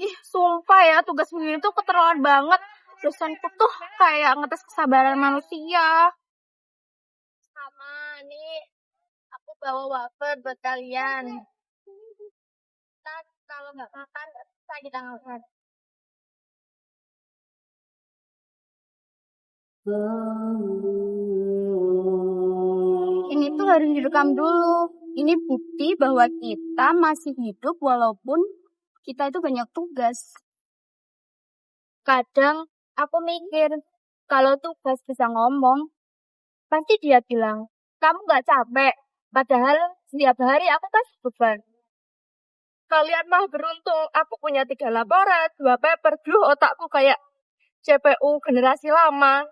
Ih, sumpah ya, tugas begini tuh keterlaluan banget. Dosenku tuh kayak ngetes kesabaran manusia. Sama nih, aku bawa wafer buat kalian. Kita kalau nggak makan, nggak bisa kita makan. Ini tuh harus direkam dulu. Ini bukti bahwa kita masih hidup walaupun kita itu banyak tugas. Kadang aku mikir, kalau tugas bisa ngomong, pasti dia bilang, kamu nggak capek. Padahal setiap hari aku kasih beban. Kalian mah beruntung, aku punya 3 laporan, 2 paper, otakku kayak CPU generasi lama.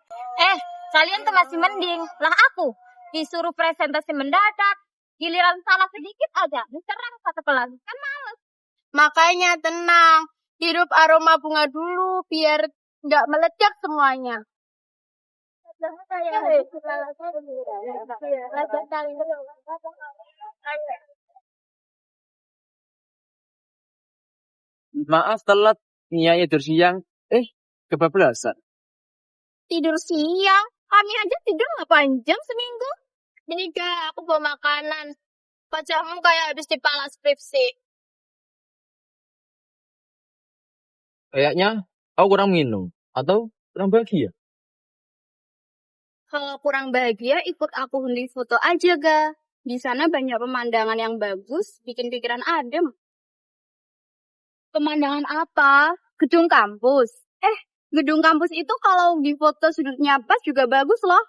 Kalian tuh masih mending. Lah aku, disuruh presentasi mendadak, giliran salah sedikit aja, diserang satu kelas. Kan males. Makanya tenang, hirup aroma bunga dulu, biar nggak meledak semuanya. Maaf telat, Nyai tidur siang. Kebablasan. Tidur siang? Kami aja tidur 8 jam seminggu. Ini kak, aku bawa makanan. Wajahmu kayak habis dipala skripsi. Kayaknya aku kurang minum atau kurang bahagia. Kalau kurang bahagia, ikut aku hunting foto aja, ga. Di sana banyak pemandangan yang bagus, bikin pikiran adem. Pemandangan apa? Gedung kampus. Gedung kampus itu kalau di foto sudutnya pas juga bagus loh.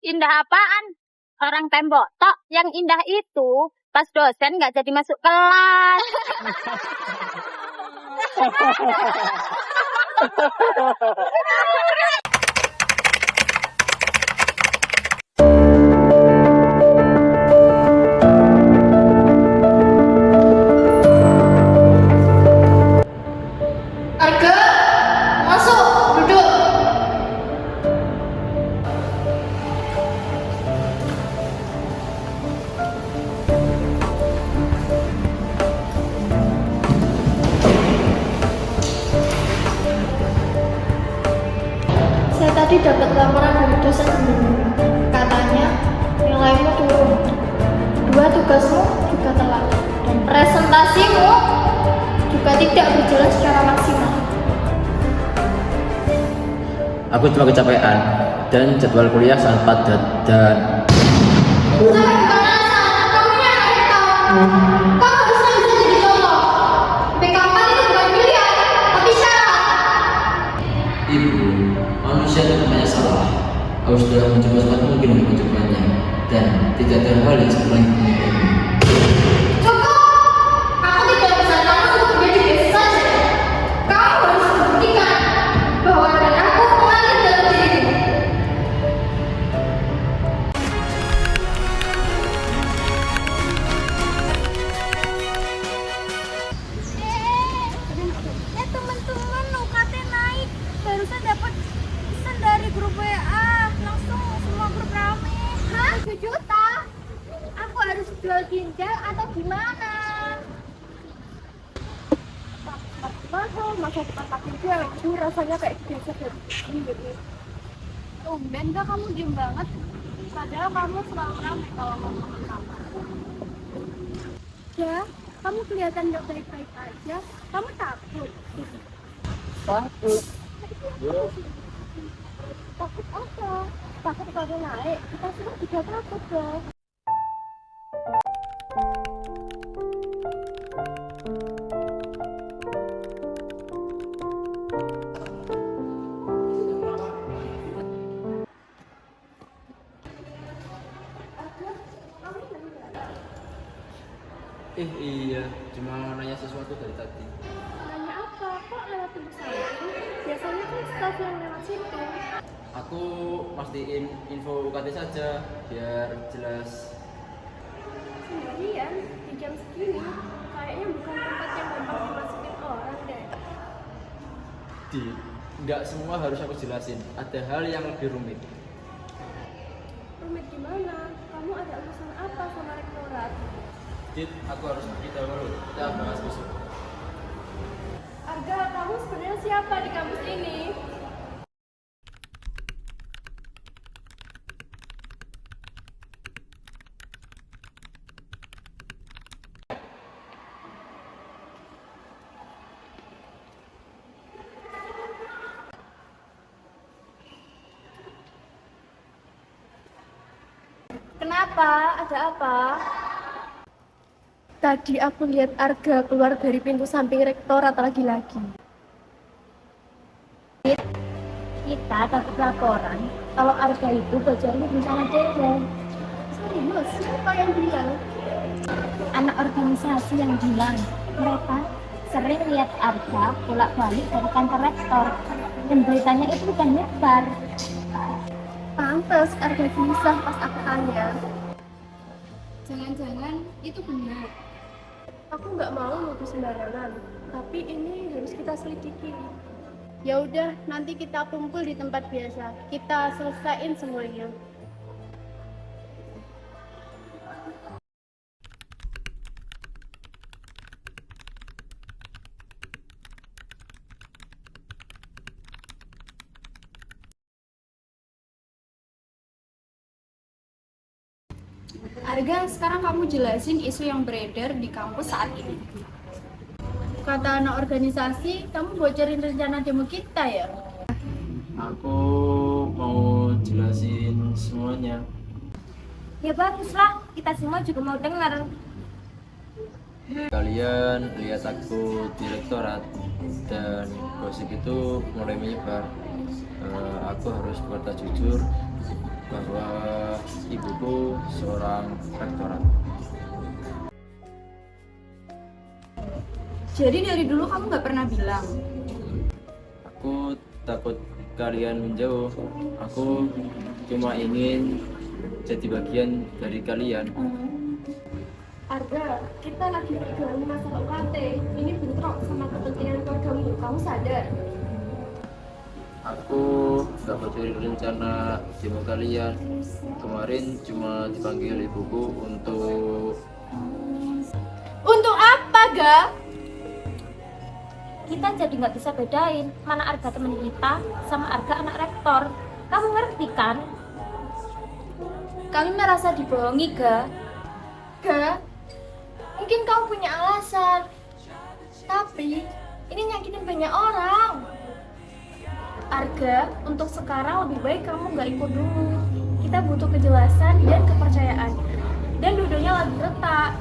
Indah apaan? Orang tembok tok. Yang indah itu pas dosen nggak jadi masuk kelas. Arga, masuk, duduk. Saya tadi dapat laporan dari dosen sebelumnya. Katanya nilaimu turun. 2 tugasmu juga telat. Dan presentasimu juga tidak berjalan secara maksimal. Aku cuma kecapean dan jadwal kuliah sangat padat dan Saya bukan alasan, kamu ini anak tahun. Kamu harusnya bisa jadi contoh. BKK itu bukan pilihan, tapi syarat. Ibu, manusia itu banyak salah. Aku sudah mencoba sekuat mungkin untuk mencobanya dan tidak ada hal yang sempurna di dunia ini. Cukup. Aku tidak bisa kamu untuk menjadi biasa saja. Kamu harus membuktikan bahwa dan aku mengalir dalam dirimu. Teman-teman, UKT naik. Barusan dapat pesan dari grup WA. Langsung semua grup rame. Hah? 7 juta? Aku harus jual ginjal atau gimana? Mahal, masa depan pakai ginjal itu rasanya kayak biasa dari tumben gak kamu diem banget? Padahal kamu selalu rame kalau ngomong sama. Ya, kamu kelihatan gak baik-baik aja. Kamu takut? Takut. Takut apa? Takut kalau naik. Kita semua juga takut dong. Iya, cuma nanya sesuatu dari tadi. Nanya apa? Kok lewat pintu samping? Biasanya kan staff yang lewat situ. Aku pastiin info UKT saja, biar jelas. Sendirian di jam segini, kayaknya bukan tempat yang gampang dimasukin orang deh. Nggak semua harus aku jelasin, ada hal yang lebih rumit. Rumit gimana? Kamu ada urusan apa sama rektorat? Aku harus pergi dahulu, kita bahas besok. Arga, kamu sebenarnya siapa di kampus ini? Kenapa? Ada apa? Tadi aku lihat Arga keluar dari pintu samping rektorat lagi-lagi. Kita dapat laporan kalau Arga itu bocorin rencana Dede. Serius? Siapa yang bilang? Anak organisasi yang bilang mereka sering lihat Arga bolak-balik dari kantor rektor. Dan beritanya itu bukan nyebar. Pantes Arga gelisah pas aku tanya. Jangan-jangan itu benar. Aku nggak mau nuduh sembarangan, tapi ini harus kita selidiki. Ya udah, nanti kita kumpul di tempat biasa. Kita selesaiin semuanya. Arga, sekarang kamu jelasin isu yang beredar di kampus saat ini. Kata anak organisasi, kamu bocorin rencana demo kita ya? Aku mau jelasin semuanya. Ya baguslah, kita semua juga mau dengar. Kalian lihat aku di rektorat dan gosip itu mulai menyebar. Aku harus berkata jujur bahwa ibuku seorang rektorat. Jadi dari dulu kamu nggak pernah bilang. Aku takut kalian menjauh. Aku cuma ingin jadi bagian dari kalian. Arga, kita lagi berjuang masalah UKT. Ini bentrok sama kepentingan keluargamu. Kamu sadar? Aku gak bocorin rencana demo kalian. Kemarin cuma dipanggil ibuku untuk Untuk apa, Ga? Kita jadi nggak bisa bedain mana Arga teman kita sama Arga anak rektor. Kamu ngerti kan? Kami merasa dibohongi, Ga. Ga, mungkin kamu punya alasan. Tapi, ini nyakitin banyak orang. Arga, untuk sekarang lebih baik kamu nggak ikut dulu. Kita butuh kejelasan dan kepercayaan. Dan duduknya lagi retak.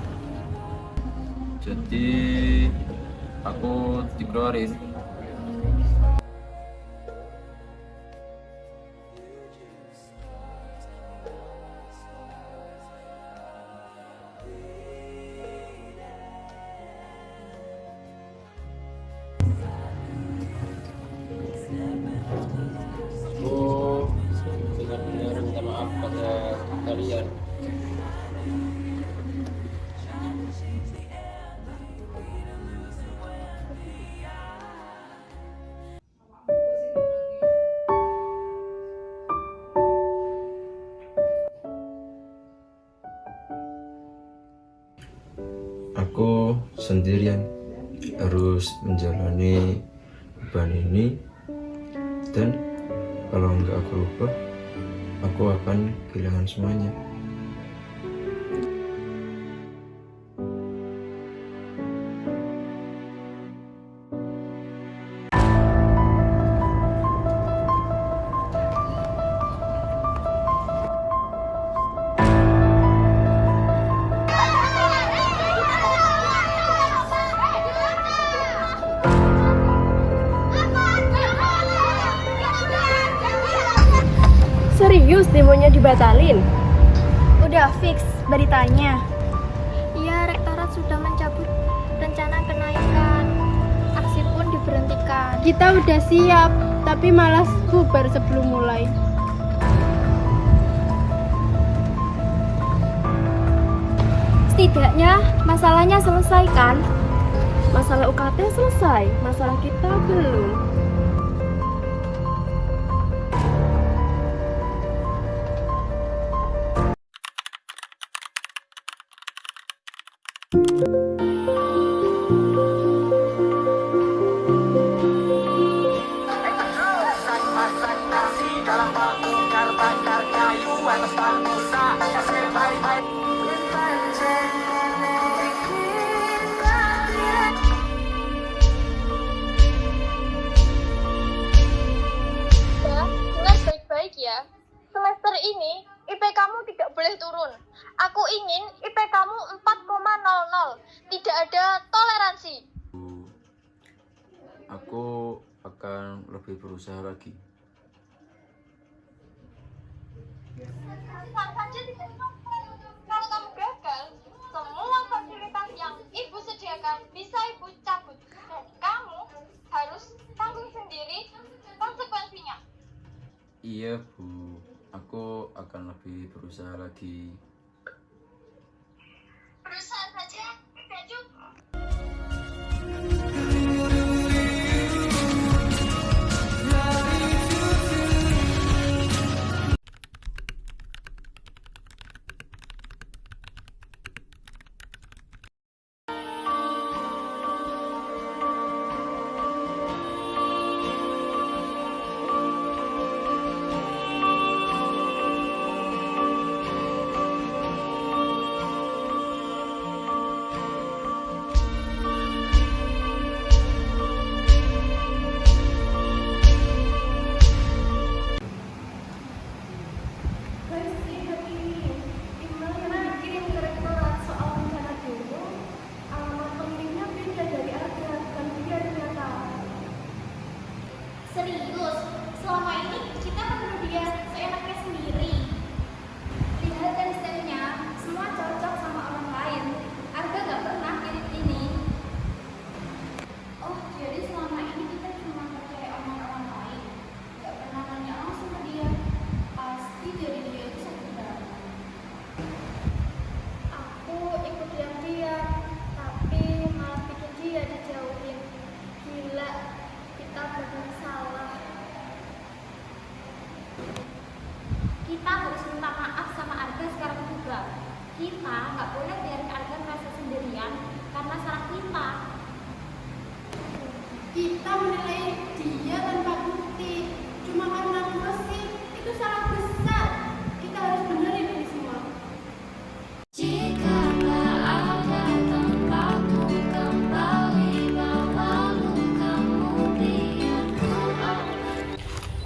jadi aku dikeluarin. Aku benar-benar minta maaf pada kalian. Aku sendirian harus menjalani beban ini, dan kalau nggak aku rubah, aku akan kehilangan semuanya. Serius demonya dibatalin? Udah fix beritanya. Iya, rektorat sudah Kita udah siap, tapi malas bubar sebelum mulai. Setidaknya masalahnya selesai kan? Masalah UKT selesai, masalah kita belum. Dengar baik-baik ya. Semester ini IP kamu tidak boleh turun. Aku ingin IP kamu 4,00. Tidak ada toleransi. Aku akan lebih berusaha lagi. Bukan saja tidak mampu. Kalau kamu gagal, semua fasilitas yang ibu sediakan bisa ibu cabut. Dan kamu harus tanggung sendiri konsekuensinya. Iya, Bu. Aku akan lebih berusaha lagi. Berusaha saja tidak cukup. Serius, selama ini kita menuduh dia seenaknya sendiri. Lihat dari stepnya, semua cocok sama orang lain. Arga gak pernah kirim ini. Oh, jadi selama ini kita cuma percaya omongan orang lain. Gak pernah nanya langsung ke dia. Pasti dari dia itu sakit banget. Aku ikut dia, tapi malah bikin dia dijauhin. Gila, kita benar salah. Kita harus minta maaf sama Arga sekarang juga. Kita nggak boleh biarin Arga merasa sendirian karena salah kita. Kita menilai dia tanpa bukti. Cuma karena gosip, itu salah besar. Kita harus benerin ini semua.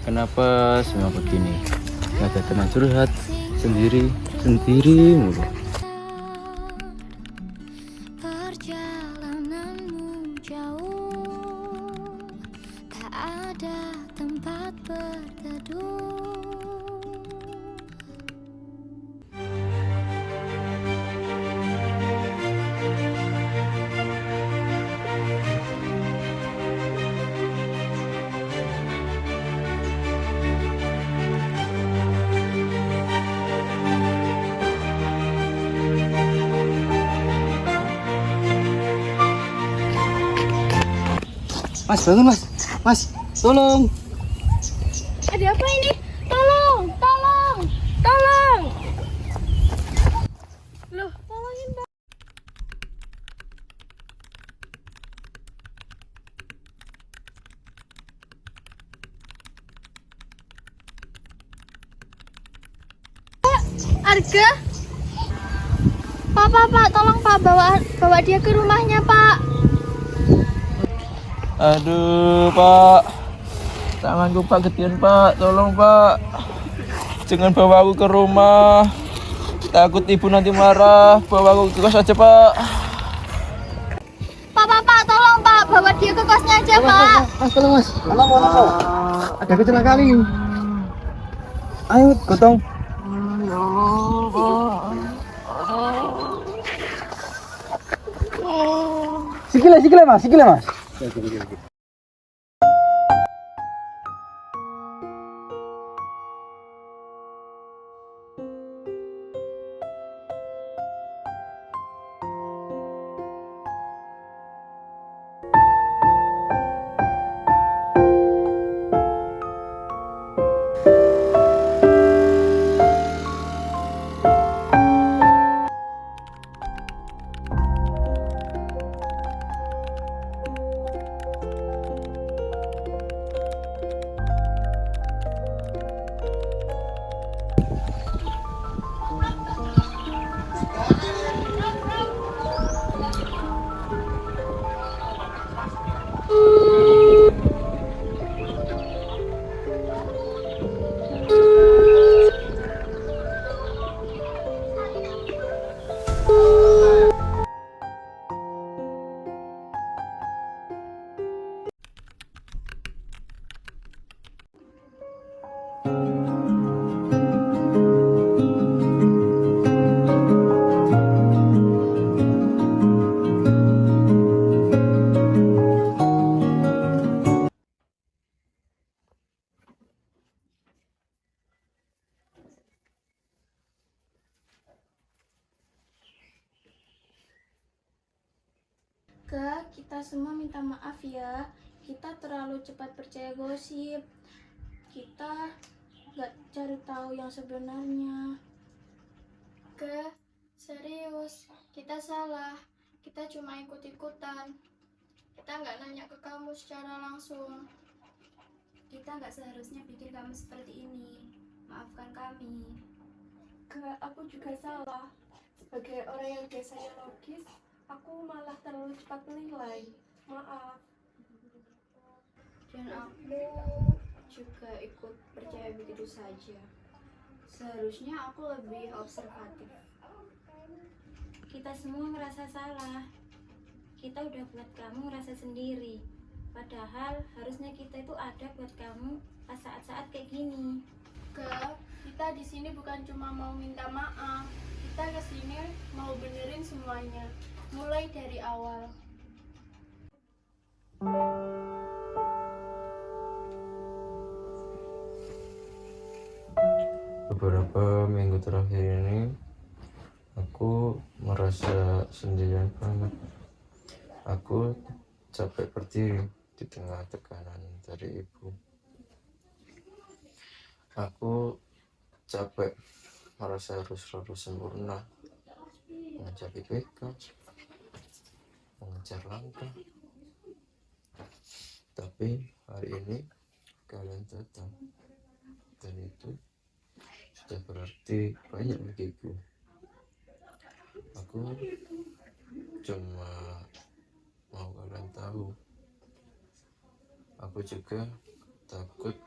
Kenapa semua begini? Gak ada teman curhat, sendiri mulu. Perjalananmu jauh, tak ada tempat berteduh. Mas, bangun mas. Mas, tolong. Ada apa ini? Tolong, tolong, tolong. Loh, tolongin Pak. Arga? Pak, tolong Pak bawa dia ke rumahnya Pak. Aduh, Pak. Tanganku Pak getian, Pak. Tolong, Pak. Jangan bawa aku ke rumah. Takut ibu nanti marah. Bawa aku ke kos aja, Pak. Pak, tolong Pak, bawa dia ke kosnya aja Pak. Mas, tolong mas. Tolong. Ada kecelakaan ini. Ayo, gotong. Ya Allah, Pak. Sikile mas. Ke, kita semua minta maaf ya. Kita terlalu cepat percaya gosip. Kita nggak cari tahu yang sebenarnya. Ke, serius, kita salah. Kita cuma ikut-ikutan. Kita nggak nanya ke kamu secara langsung. Kita nggak seharusnya bikin kamu seperti ini. Maafkan kami. Ke, aku juga salah. Sebagai orang yang biasanya logis, aku malah terlalu cepat menilai. Maaf. Dan aku juga ikut percaya begitu saja. Seharusnya aku lebih observatif. Kita semua ngerasa salah. Kita udah buat kamu ngerasa sendiri. Padahal harusnya kita itu ada buat kamu pas saat-saat kayak gini. Ke, kita di sini bukan cuma mau minta maaf. Kita kesini mau benerin semuanya, mulai dari awal. Beberapa minggu terakhir ini aku merasa sendirian banget. Aku capek berdiri di tengah tekanan dari ibu. Aku capek merasa harus selalu sempurna, mengejar IPK, mengejar langkah. Tapi hari ini kalian datang, dan itu sudah berarti banyak bagiku. Aku cuma mau kalian tahu, aku juga takut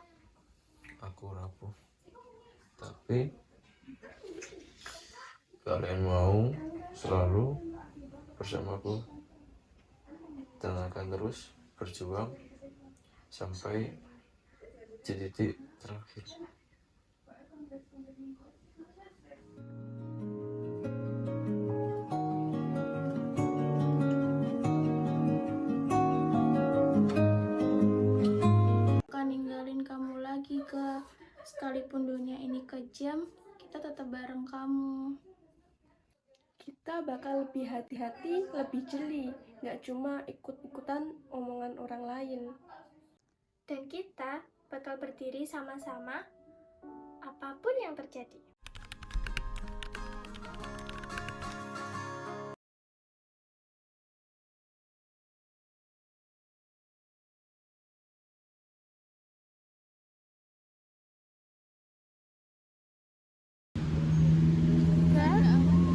aku rapuh. Tapi kalian mau selalu bersamaku dan akan terus berjuang sampai titik terakhir. Bukan ninggalin kamu lagi, Ke. Sekalipun dunia ini kejam, kita tetap bareng kamu. Kita bakal lebih hati-hati, lebih jeli, nggak cuma ikut-ikutan omongan orang lain. Dan kita bakal berdiri sama-sama apapun yang terjadi.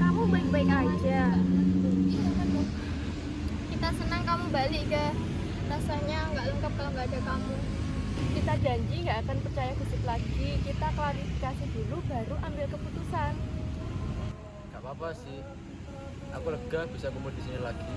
Kamu baik-baik aja. Kita senang kamu balik, Ke. Rasanya nggak lengkap kalau nggak ada kamu. Kita janji nggak akan percaya gosip lagi. Kita klarifikasi dulu, baru ambil keputusan. Gak apa-apa sih, aku lega bisa kumpul di sini lagi.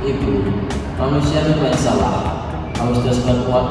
Ibu, manusia itu banyak salah. Kamu sudah sempat kuat